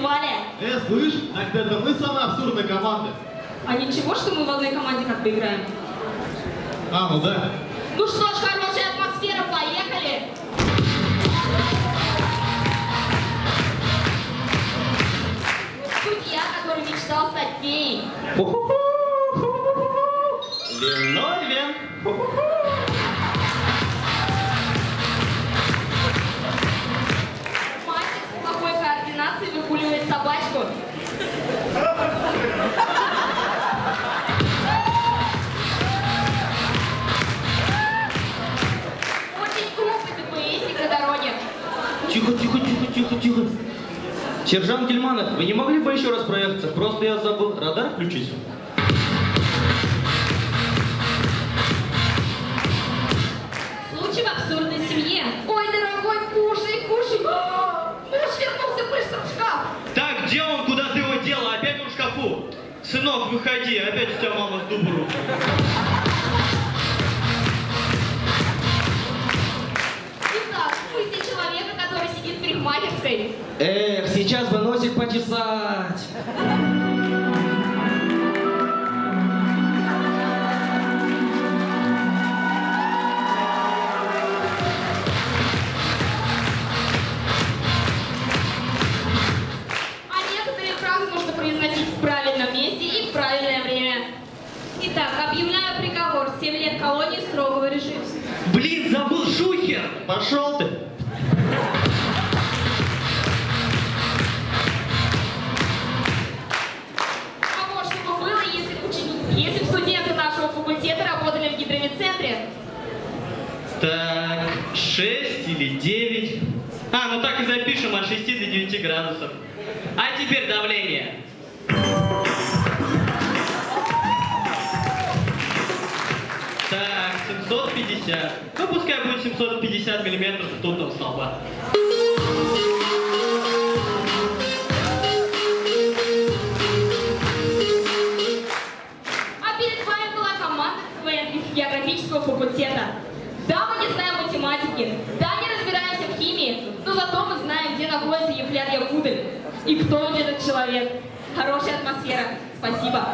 танцевали. Слышь, так это мы самые абсурдные команды. А ничего, что мы в одной команде как бы играем? А, ну да. Ну что ж, хорошая атмосфера, поехали! Судья, который мечтал стать феей. Вино, вен. Мальчик с плохой координацией выгуливает собачку. Очень крупный ДПСник на дороге. Тихо, тихо, тихо, тихо, тихо. Сержант Гельманов, вы не могли бы еще раз проехаться? Просто я забыл радар включить. Случай в абсурдной семье. Ой, дорогой, кушай, кушай. Муж вернулся быстро в шкаф. Так, где он? Куда ты его дела? Опять он в шкафу. Сынок, выходи, опять у тебя мама с дубу. Итак, пусть человека, который сидит в парикмахерской. Эх, сейчас бы носик почесать. А некоторые фразы нужно произносить в правильном месте и в правильное время. Итак, объявляю приговор. 7 лет колонии строгого режима. Блин, забыл шухер. Пошел ты. А вот что бы было, если бы студенты нашего факультета работали в гидромедцентре? Так, 6 или 9. А, ну так и запишем от 6 до 9 градусов. А теперь давление. Так, 750. Ну, пускай будет 750 миллиметров ртутного столба. А перед вами была команда КВН из географического факультета. Да, мы не знаем математики, да, не разбираемся в химии, но зато мы знаем, где находится Евклид Якутль и кто он этот человек. Хорошая атмосфера. Спасибо.